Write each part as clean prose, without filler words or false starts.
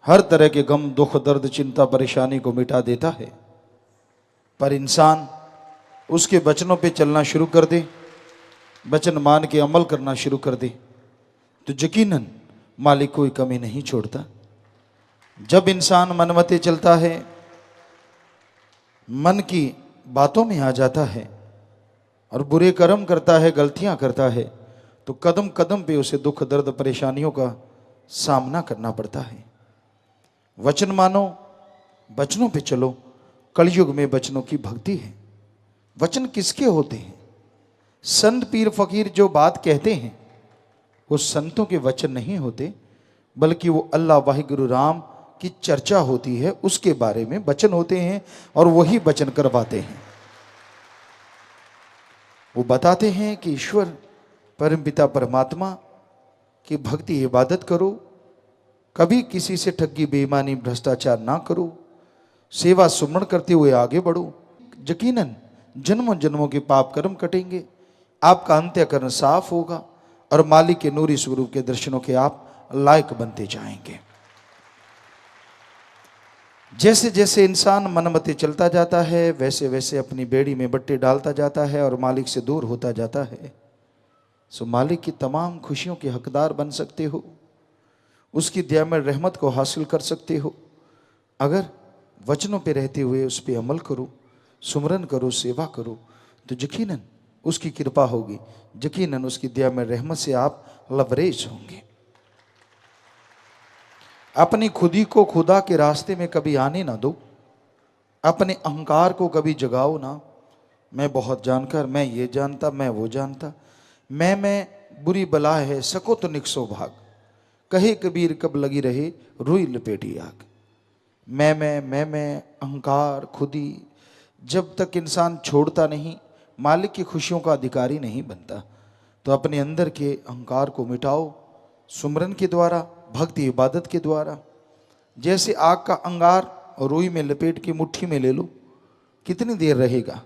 हर तरह के गम, दुख, दर्द, चिंता, परेशानी को मिटा देता है। पर इंसान उसके वचनों पे चलना शुरू कर दे, वचन मान के अमल करना शुरू कर दे, तो यकीनन मालिक कोई कमी नहीं छोड़ता। जब इंसान मनमते चलता है, मन की बातों में आ जाता है और बुरे कर्म करता है, गलतियां करता है, तो कदम कदम पे उसे दुख, दर्द, परेशानियों का सामना करना पड़ता है। वचन मानो, वचनों पे चलो। कलयुग में वचनों की भक्ति है। वचन किसके होते हैं? संत पीर फकीर जो बात कहते हैं वो संतों के वचन नहीं होते, बल्कि वो अल्लाह वाहिगुरु राम की चर्चा होती है, उसके बारे में वचन होते हैं और वही वचन करवाते हैं। वो बताते हैं कि ईश्वर परमपिता परमात्मा की भक्ति इबादत करो, कभी किसी से ठगी, बेईमानी, भ्रष्टाचार ना करो, सेवा सुमरण करते हुए आगे बढ़ो। यकीनन जन्मों जन्मों के पाप कर्म कटेंगे, आपका अंत्यकरण साफ होगा और मालिक के नूरी स्वरूप के दर्शनों के आप लायक बनते जाएंगे। जैसे जैसे इंसान मनमते चलता जाता है, वैसे वैसे अपनी बेड़ी में बट्टे डालता जाता है और मालिक से दूर होता जाता है। सो मालिक की तमाम खुशियों के हकदार बन सकते हो, उसकी दयामय रहमत को हासिल कर सकते हो अगर वचनों पे रहते हुए उस पर अमल करो, सुमरन करो, सेवा करो, तो यकीनन उसकी कृपा होगी, यकीनन उसकी दयामय रहमत से आप लबरेज होंगे। अपनी खुदी को खुदा के रास्ते में कभी आने ना दो, अपने अहंकार को कभी जगाओ ना। मैं बहुत जानकर, मैं ये जानता, मैं वो जानता, मैं बुरी बला है, सको तो निकसो भाग, कहे कबीर कब लगी रहे रुई लपेटी आग। मैं अहंकार, खुदी, जब तक इंसान छोड़ता नहीं, मालिक की खुशियों का अधिकारी नहीं बनता। तो अपने अंदर के अहंकार को मिटाओ सुमरन के द्वारा, भक्ति इबादत के द्वारा। जैसे आग का अंगार रुई में लपेट के मुट्ठी में ले लो, कितनी देर रहेगा,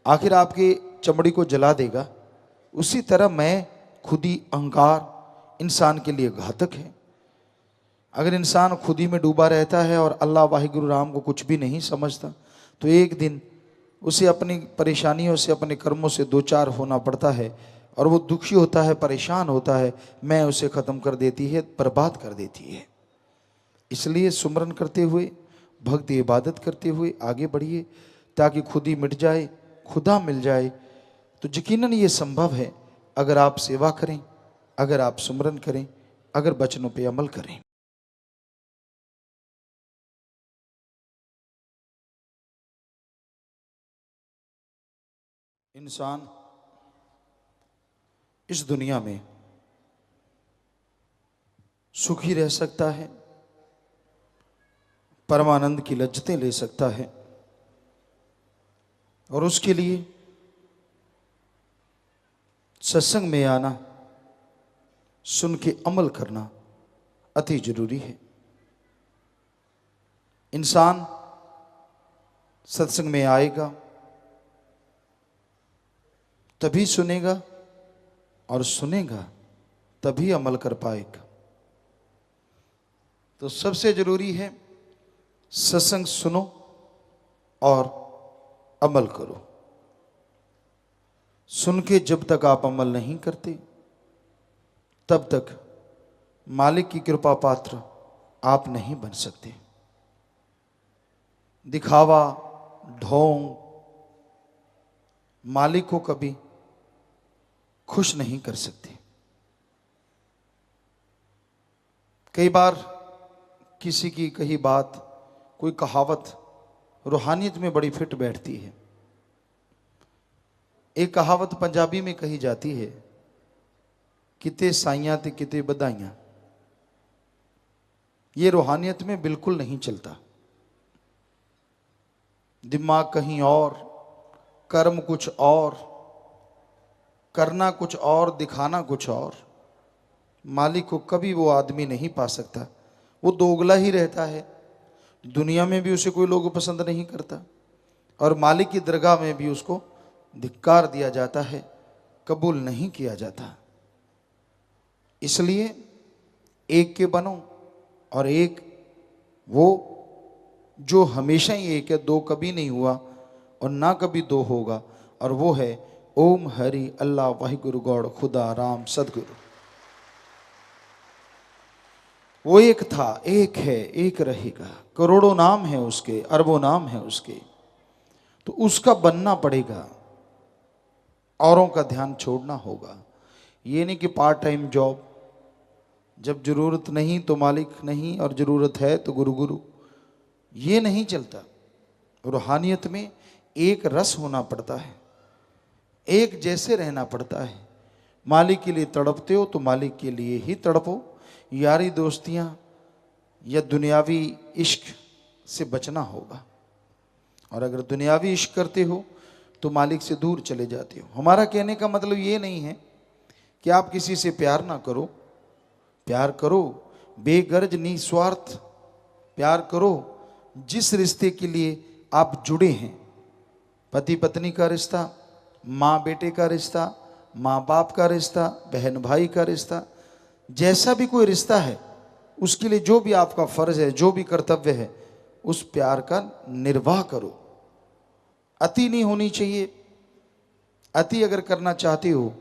आखिर आपकी चमड़ी को जला देगा। उसी तरह मैं, खुदी, अहंकार इंसान के लिए घातक है। अगर इंसान खुदी में डूबा रहता है और अल्लाह वाहिगुरु राम को कुछ भी नहीं समझता, तो एक दिन उसे अपनी परेशानियों से, अपने कर्मों से दो चार होना पड़ता है और वो दुखी होता है, परेशान होता है, मैं उसे ख़त्म कर देती है, बर्बाद कर देती है। इसलिए सुमरन करते हुए, भक्ति इबादत करते हुए आगे बढ़िए, ताकि खुदी मिट जाए, खुदा मिल जाए। तो यकीनन ये संभव है अगर आप सेवा करें, अगर आप सुमरन करें, अगर वचनों पे अमल करें। इंसान इस दुनिया में सुखी रह सकता है, परमानंद की लज्जतें ले सकता है, और उसके लिए सत्संग में आना, सुन के अमल करना अति जरूरी है। इंसान सत्संग में आएगा तभी सुनेगा और सुनेगा तभी अमल कर पाएगा। तो सबसे जरूरी है सत्संग सुनो और अमल करो। सुन के जब तक आप अमल नहीं करते, तब तक मालिक की कृपा पात्र आप नहीं बन सकते। दिखावा, ढोंग मालिक को कभी खुश नहीं कर सकते। कई बार किसी की कही बात, कोई कहावत रूहानियत में बड़ी फिट बैठती है। एक कहावत पंजाबी में कही जाती है, किते साइयां ते किते बधाइयां। ये रूहानियत में बिल्कुल नहीं चलता। दिमाग कहीं और, कर्म कुछ और, करना कुछ और, दिखाना कुछ और। मालिक को कभी वो आदमी नहीं पा सकता, वो दोगला ही रहता है। दुनिया में भी उसे कोई लोग पसंद नहीं करता और मालिक की दरगाह में भी उसको धिक्कार दिया जाता है, कबूल नहीं किया जाता। इसलिए एक के बनो और एक वो जो हमेशा ही एक है, दो कभी नहीं हुआ और ना कभी दो होगा, और वो है ओम हरि अल्लाह वाहिगुरु गौड़ खुदा राम सदगुरु। वो एक था, एक है, एक रहेगा। करोड़ों नाम है उसके, अरबों नाम है उसके, तो उसका बनना पड़ेगा, औरों का ध्यान छोड़ना होगा। ये नहीं कि पार्ट टाइम जॉब, जब जरूरत नहीं तो मालिक नहीं और जरूरत है तो गुरु गुरु, ये नहीं चलता। रूहानियत में एक रस होना पड़ता है, एक जैसे रहना पड़ता है। मालिक के लिए तड़पते हो तो मालिक के लिए ही तड़पो। यारी दोस्तियां या दुनियावी इश्क से बचना होगा, और अगर दुनियावी इश्क करते हो तो मालिक से दूर चले जाते हो। हमारा कहने का मतलब ये नहीं है कि आप किसी से प्यार ना करो, प्यार करो, बेगर्ज निस्वार्थ प्यार करो। जिस रिश्ते के लिए आप जुड़े हैं, पति पत्नी का रिश्ता, माँ बेटे का रिश्ता, माँ बाप का रिश्ता, बहन भाई का रिश्ता, जैसा भी कोई रिश्ता है, उसके लिए जो भी आपका फर्ज है, जो भी कर्तव्य है, उस प्यार का निर्वाह करो। अति नहीं होनी चाहिए। अति अगर करना चाहते हो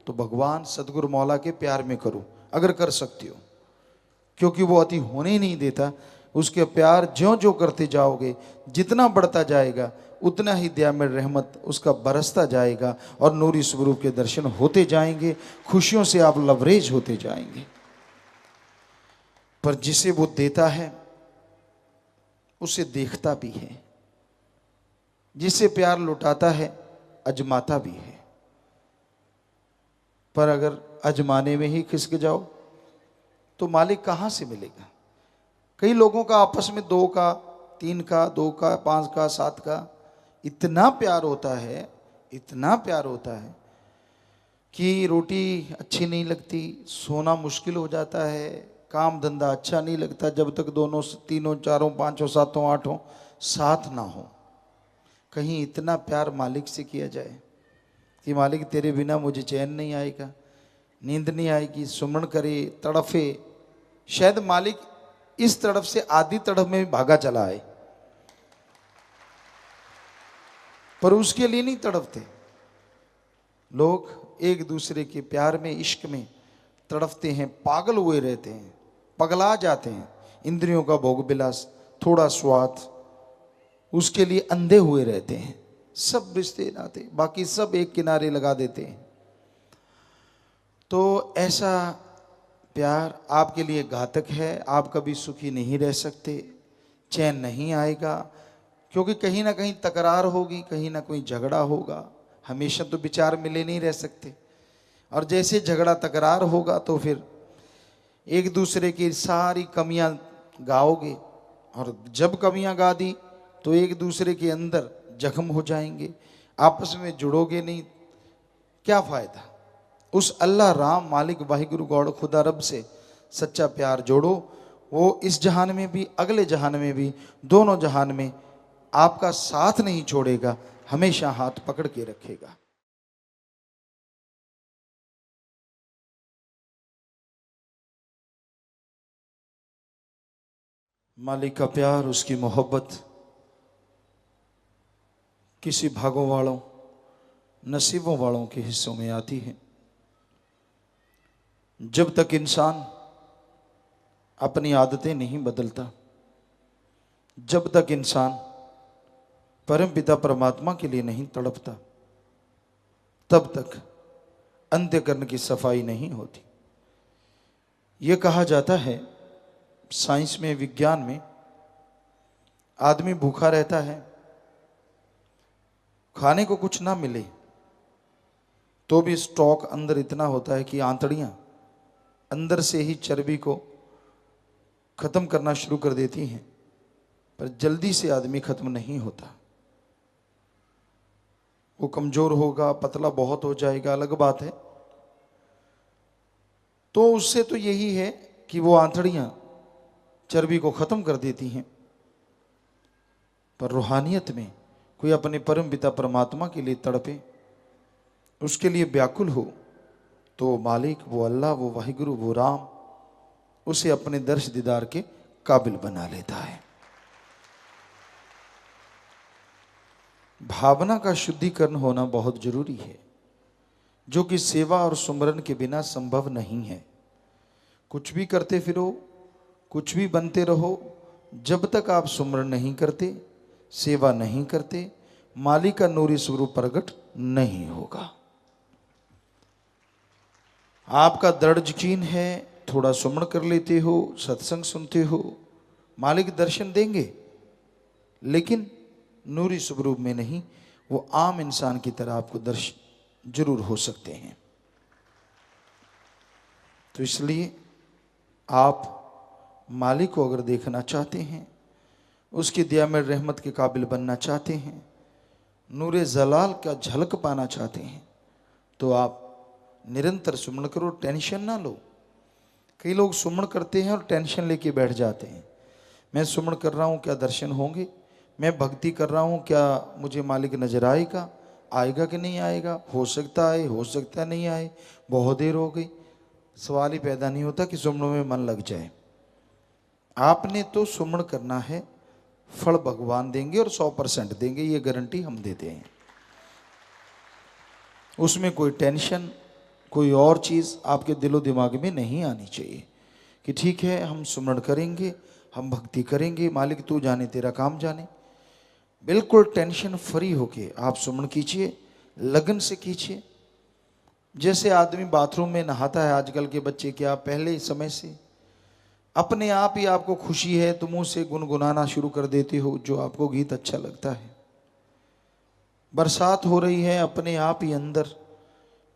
तो भगवान सदगुरु मौला के प्यार में करो, अगर कर सकते हो, क्योंकि वो अति होने ही नहीं देता। उसके प्यार ज्यों ज्यों करते जाओगे, जितना बढ़ता जाएगा उतना ही दया में रहमत उसका बरसता जाएगा, और नूरी स्वरूप के दर्शन होते जाएंगे, खुशियों से आप लवरेज होते जाएंगे। पर जिसे वो देता है उसे देखता भी है, जिसे प्यार लुटाता है अजमाता भी है। पर अगर अजमाने में ही खिसक जाओ तो मालिक कहाँ से मिलेगा। कई लोगों का आपस में 2 का, 3 का, 2 का, 5 का, 7 का इतना प्यार होता है, इतना प्यार होता है कि रोटी अच्छी नहीं लगती, सोना मुश्किल हो जाता है, काम धंधा अच्छा नहीं लगता, जब तक दोनों, तीनों, चारों, पांचों, सातों, आठों साथ ना हो। कहीं इतना प्यार मालिक से किया जाए कि मालिक तेरे बिना मुझे चैन नहीं आएगा, नींद नहीं आएगी, सुमरण करे, तड़फे। शायद मालिक इस तड़फ से आधी तड़फ में भागा चला आए, पर उसके लिए नहीं तड़फते। लोग एक दूसरे के प्यार में, इश्क में तड़फते हैं, पागल हुए रहते हैं, पगला जाते हैं। इंद्रियों का भोग विलास, थोड़ा स्वाद, उसके लिए अंधे हुए रहते हैं। सब रिश्ते नाते बाकी सब एक किनारे लगा देते हैं। तो ऐसा प्यार आपके लिए घातक है। आप कभी सुखी नहीं रह सकते, चैन नहीं आएगा, क्योंकि कहीं ना कहीं तकरार होगी, कहीं ना कहीं झगड़ा होगा। हमेशा तो विचार मिले नहीं रह सकते, और जैसे झगड़ा तकरार होगा तो फिर एक दूसरे की सारी कमियां गाओगे, और जब कमियां गा दी तो एक दूसरे के अंदर जख्म हो जाएंगे, आपस में जुड़ोगे नहीं, क्या फायदा। उस अल्लाह राम मालिक वाहिगुरु गौड़ खुदा रब से सच्चा प्यार जोड़ो। वो इस जहान में भी, अगले जहान में भी, दोनों जहान में आपका साथ नहीं छोड़ेगा, हमेशा हाथ पकड़ के रखेगा। मालिक का प्यार, उसकी मोहब्बत किसी भागों वालों, नसीबों वालों के हिस्सों में आती है। जब तक इंसान अपनी आदतें नहीं बदलता, जब तक इंसान परम पिता परमात्मा के लिए नहीं तड़पता, तब तक अंत्यकरण की सफाई नहीं होती। यह कहा जाता है साइंस में, विज्ञान में, आदमी भूखा रहता है, खाने को कुछ ना मिले तो भी स्टॉक अंदर इतना होता है कि आंतड़ियां अंदर से ही चर्बी को खत्म करना शुरू कर देती हैं, पर जल्दी से आदमी खत्म नहीं होता। वो कमजोर होगा, पतला बहुत हो जाएगा, अलग बात है। तो उससे तो यही है कि वो आंतड़ियां चर्बी को खत्म कर देती हैं। पर रूहानियत में कोई अपने परम पिता परमात्मा के लिए तड़पे, उसके लिए व्याकुल हो, तो मालिक, वो अल्लाह, वो वाहिगुरु, वो राम उसे अपने दर्श दीदार के काबिल बना लेता है। भावना का शुद्धिकरण होना बहुत जरूरी है, जो कि सेवा और सुमरन के बिना संभव नहीं है। कुछ भी करते फिरो, कुछ भी बनते रहो, जब तक आप सुमरन नहीं करते, सेवा नहीं करते, मालिक का नूरी स्वरूप प्रकट नहीं होगा। आपका दृढ़ यकीन है, थोड़ा सुमरण कर लेते हो, सत्संग सुनते हो, मालिक दर्शन देंगे, लेकिन नूरी स्वरूप में नहीं। वो आम इंसान की तरह आपको दर्शन जरूर हो सकते हैं। तो इसलिए आप मालिक को अगर देखना चाहते हैं, उसकी दया में रहमत के काबिल बनना चाहते हैं, नूरे जलाल का झलक पाना चाहते हैं, तो आप निरंतर सुमरण करो, टेंशन ना लो। कई लोग सुमरण करते हैं और टेंशन लेके बैठ जाते हैं। मैं सुमरण कर रहा हूँ, क्या दर्शन होंगे? मैं भक्ति कर रहा हूँ, क्या मुझे मालिक नजर आएगा? आएगा कि नहीं आएगा? हो सकता है, हो सकता नहीं आए, बहुत देर हो गई। सवाल ही पैदा नहीं होता कि सुमरण में मन लग जाए। आपने तो सुमरण करना है, फल भगवान देंगे और 100% देंगे, ये गारंटी हम देते हैं। उसमें कोई टेंशन, कोई और चीज़ आपके दिलो दिमाग में नहीं आनी चाहिए कि ठीक है हम सुमरण करेंगे, हम भक्ति करेंगे, मालिक तू जाने तेरा काम जाने। बिल्कुल टेंशन फ्री होके आप सुमरण कीजिए, लगन से कीजिए। जैसे आदमी बाथरूम में नहाता है, आजकल के बच्चे क्या, पहले समय से अपने आप ही आपको खुशी है तो मुंह से गुनगुनाना शुरू कर देते हो जो आपको गीत अच्छा लगता है। बरसात हो रही है, अपने आप ही अंदर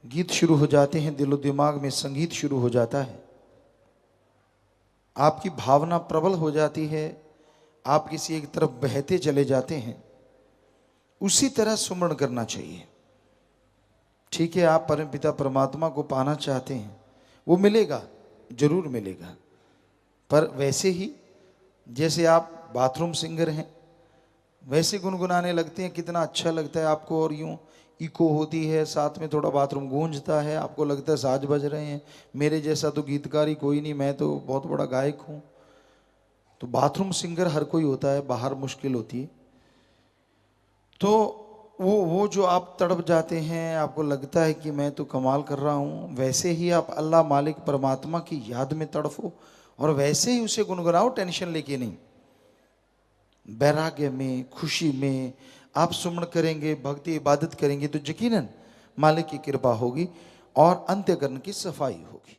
गीत शुरू हो जाते हैं, दिलो दिमाग में संगीत शुरू हो जाता है, आपकी भावना प्रबल हो जाती है, आप किसी एक तरफ बहते चले जाते हैं। उसी तरह सुमरण करना चाहिए। ठीक है, आप परमपिता परमात्मा को पाना चाहते हैं, वो मिलेगा, जरूर मिलेगा, पर वैसे ही जैसे आप बाथरूम सिंगर हैं वैसे गुनगुनाने लगते हैं, कितना अच्छा लगता है आपको, और यूं इको होती है, साथ में थोड़ा बाथरूम गूंजता है, आपको लगता है साज बज रहे हैं। मेरे जैसा तो गीतकार ही कोई नहीं, मैं तो बहुत बड़ा गायक हूँ। तो बाथरूम सिंगर हर कोई होता है, बाहर मुश्किल होती है। तो वो जो आप तड़प जाते हैं, आपको लगता है कि मैं तो कमाल कर रहा हूँ, वैसे ही आप अल्लाह मालिक परमात्मा की याद में तड़फो और वैसे ही उसे गुनगुनाओ, टेंशन लेके नहीं। वैराग्य में, खुशी में आप सुमरण करेंगे, भक्ति इबादत करेंगे तो यकीनन मालिक की कृपा होगी और अंत्यकरण की सफाई होगी।